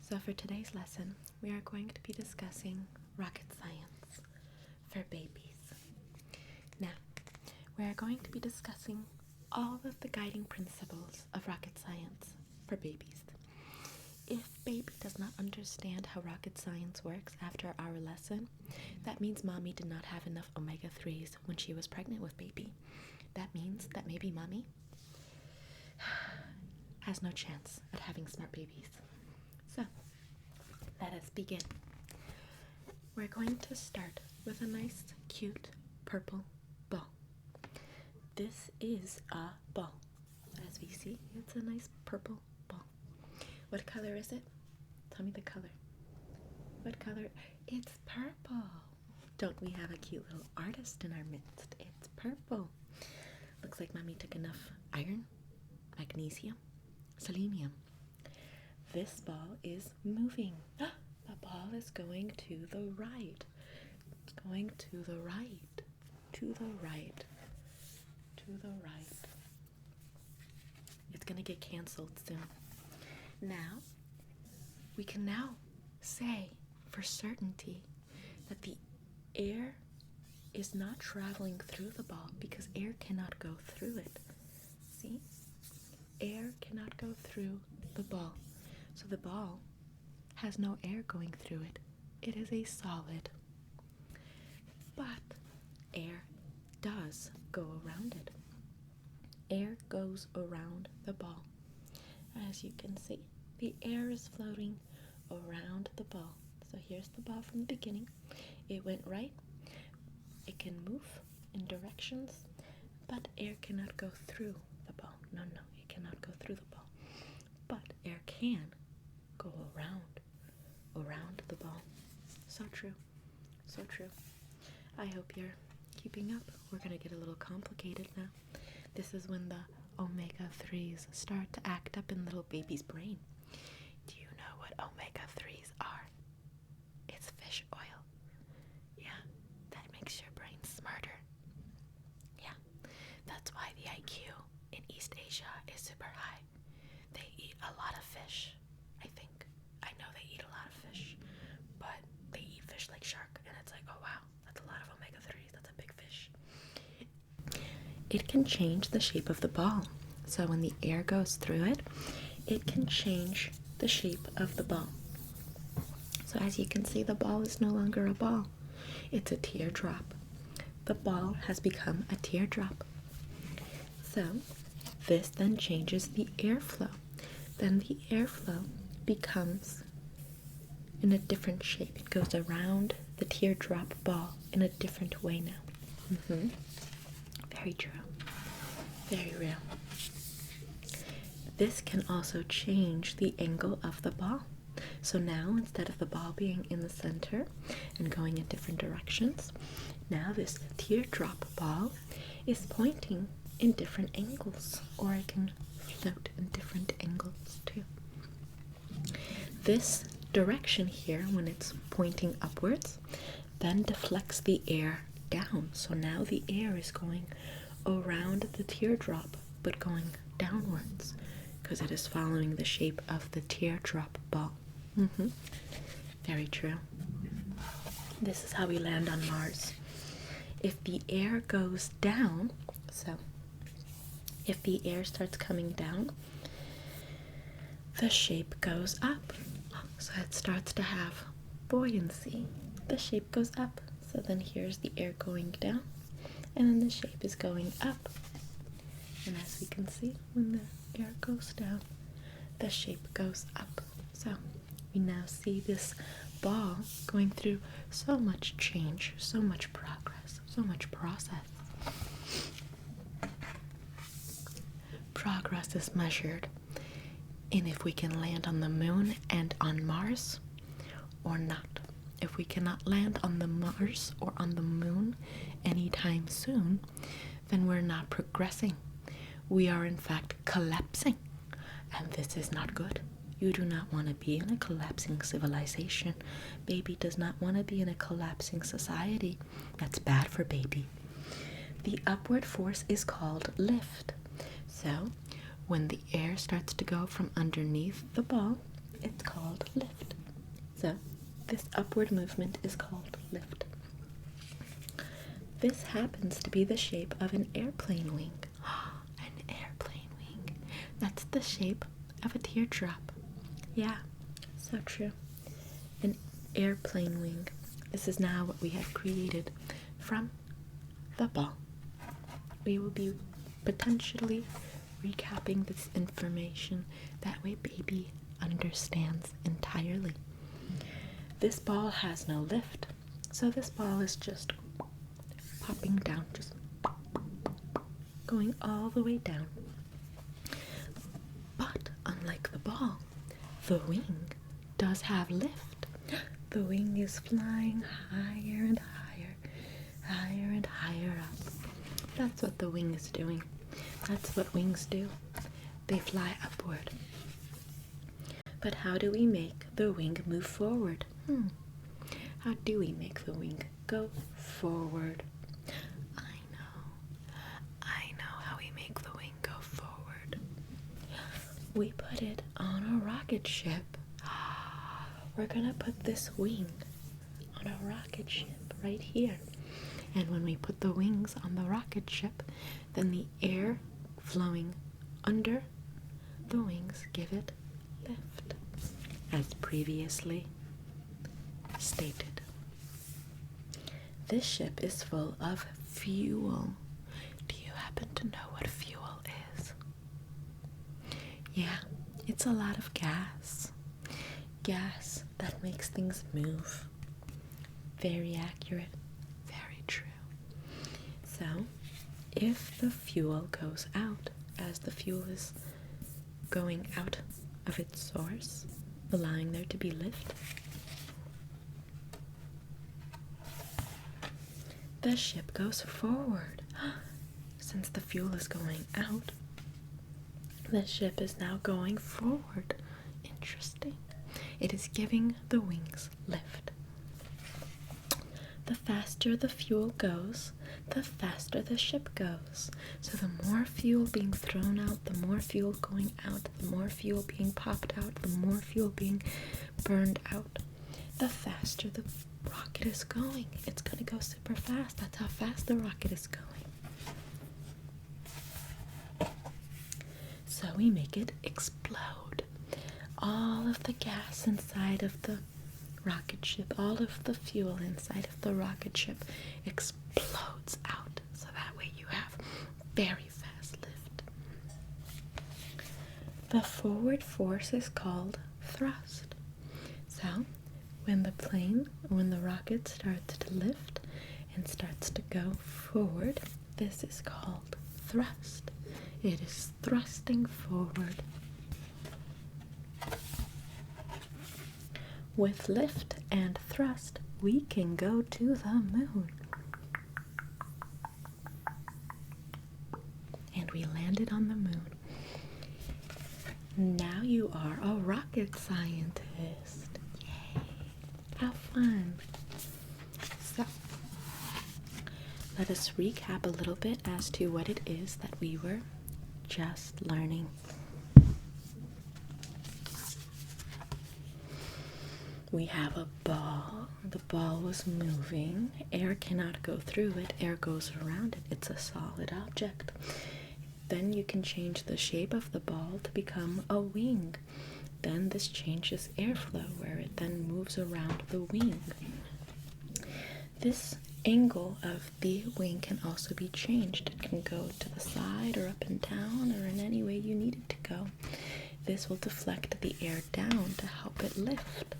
So for today's lesson, we are going to be discussing rocket science for babies. Now, we are going to be discussing all of the guiding principles of rocket science for babies. If baby does not understand how rocket science works after our lesson, that means mommy did not have enough omega-3s when she was pregnant with baby. That means that maybe mommy has no chance at having smart babies. So, let us begin. We're going to start with a nice, cute, purple ball. This is a ball. As we see, it's a nice purple ball. What color is it? Tell me the color. What color? It's purple. Don't we have a cute little artist in our midst? It's purple. Looks like mommy took enough iron, magnesium, selenium. This ball is moving. The ball is going to the right. It's going to the right. To the right. To the right. It's going to get canceled soon. Now, we can now say for certainty that the air is not traveling through the ball because air cannot go through it. See? Air cannot go through the ball. So the ball has no air going through it. It is a solid. But air does go around it. Air goes around the ball. As you can see, the air is floating around the ball. So here's the ball from the beginning. It went right. It can move in directions, but air cannot go through the ball. No, it cannot go through the ball. But air can go around the ball. So true. So true. I hope you're keeping up. We're going to get a little complicated now. This is when the omega-3s start to act up in little baby's brain. Do you know what omega-3s are? It's fish oil. Yeah, that makes your brain smarter. Yeah, that's why the IQ in East Asia is super high. They eat a lot of fish, I think. I know they eat a lot of fish, but they eat fish like shark, and it's like, oh wow, that's a lot of omega-3s, that's a big fish. It can change the shape of the ball. So when the air goes through it, it can change the shape of the ball. So as you can see, the ball is no longer a ball. It's a teardrop. The ball has become a teardrop. So this then changes the airflow. Then the airflow becomes in a different shape. It goes around the teardrop ball in a different way now. Very true. Very real. This can also change the angle of the ball. So now, instead of the ball being in the center and going in different directions, now this teardrop ball is pointing in different angles, or it can float in different angles too. This direction here, when it's pointing upwards, then deflects the air down. So now the air is going around the teardrop, but going downwards, because it is following the shape of the teardrop ball. Very true. This is how we land on Mars. If the air goes down, so if the air starts coming down, the shape goes up. So it starts to have buoyancy. The shape goes up. So then here's the air going down, and then the shape is going up. And as we can see, when the air goes down, the shape goes up. So we now see this ball going through so much change, so much progress, so much process. Progress is measured in if we can land on the moon and on Mars or not. If we cannot land on the Mars or on the moon anytime soon, then we're not progressing. We are in fact collapsing, and this is not good. You do not want to be in a collapsing civilization. Baby does not want to be in a collapsing society. That's bad for baby. The upward force is called lift. So when the air starts to go from underneath the ball, it's called lift. So, this upward movement is called lift. This happens to be the shape of an airplane wing. An airplane wing. That's the shape of a teardrop. Yeah, so true. An airplane wing. This is now what we have created from the ball. We will be potentially recapping this information. That way baby understands entirely. This ball has no lift, so this ball is just popping down, just going all the way down. But unlike the ball, the wing does have lift. The wing is flying higher and higher, higher and higher up. That's what the wing is doing. That's what wings do. They fly upward. But how do we make the wing move forward? How do we make the wing go forward? I know how we make the wing go forward. We put it on a rocket ship. We're gonna put this wing on a rocket ship right here. And when we put the wings on the rocket ship, then the air flowing under the wings give it lift, as previously stated. This ship is full of fuel. Do you happen to know what fuel is? Yeah, it's a lot of gas. Gas that makes things move. Very accurate. Very true. So, if the fuel goes out, as the fuel is going out of its source, allowing there to be lift, the ship goes forward. Since the fuel is going out, the ship is now going forward. Interesting. It is giving the wings lift. The faster the fuel goes, the faster the ship goes. So the more fuel being thrown out, the more fuel going out, the more fuel being popped out, the more fuel being burned out, the faster the rocket is going. It's going to go super fast. That's how fast the rocket is going. So we make it explode. All of the gas inside of the rocket ship, all of the fuel inside of the rocket ship explodes out. So that way you have very fast lift. The forward force is called thrust. So when the rocket starts to lift and starts to go forward, this is called thrust. It is thrusting forward. With lift and thrust, we can go to the moon. And we landed on the moon. Now you are a rocket scientist. Yay! How fun! So, let us recap a little bit as to what it is that we were just learning. We have a ball. The ball was moving. Air cannot go through it. Air goes around it. It's a solid object. Then you can change the shape of the ball to become a wing. Then this changes airflow, where it then moves around the wing. This angle of the wing can also be changed. It can go to the side or up and down or in any way you need it to go. This will deflect the air down to help it lift.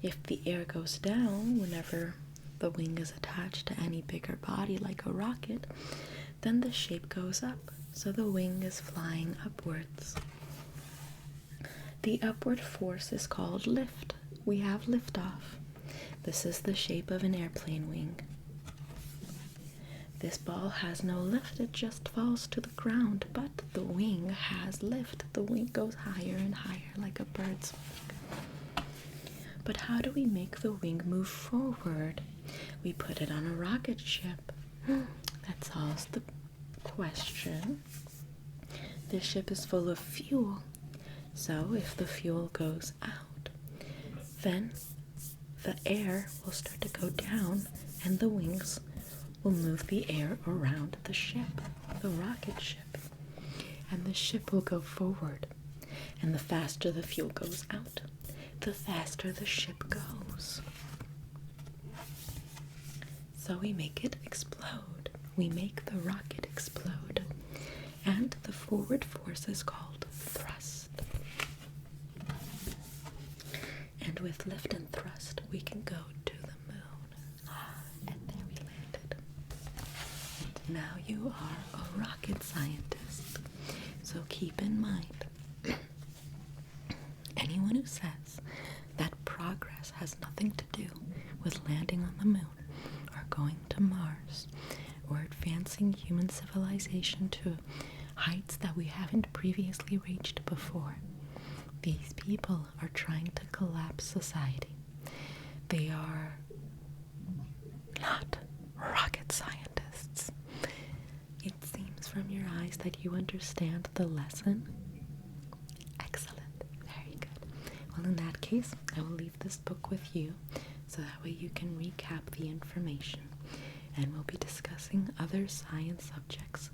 If the air goes down whenever the wing is attached to any bigger body like a rocket, then the shape goes up, so the wing is flying upwards. The upward force is called lift. We have liftoff. This is the shape of an airplane wing. This ball has no lift, it just falls to the ground, but the wing has lift. The wing goes higher and higher like a bird's wing. But how do we make the wing move forward? We put it on a rocket ship. That solves the question. This ship is full of fuel. So if the fuel goes out, Then the air will start to go down and the wings will move the air around the ship, the rocket ship. And the ship will go forward. And the faster the fuel goes out, the faster the ship goes. So we make it explode. We make the rocket explode. And the forward force is called thrust. And with lift and thrust, we can go to the moon. And there we landed. And now you are a rocket scientist. So keep in mind, anyone who says that progress has nothing to do with landing on the moon or going to Mars or advancing human civilization to heights that we haven't previously reached before, these people are trying to collapse society. They are not rocket scientists. It seems from your eyes that you understand the lesson. Excellent. Very good. Well, in that case, I will leave this book with you so that way you can recap the information. And we'll be discussing other science subjects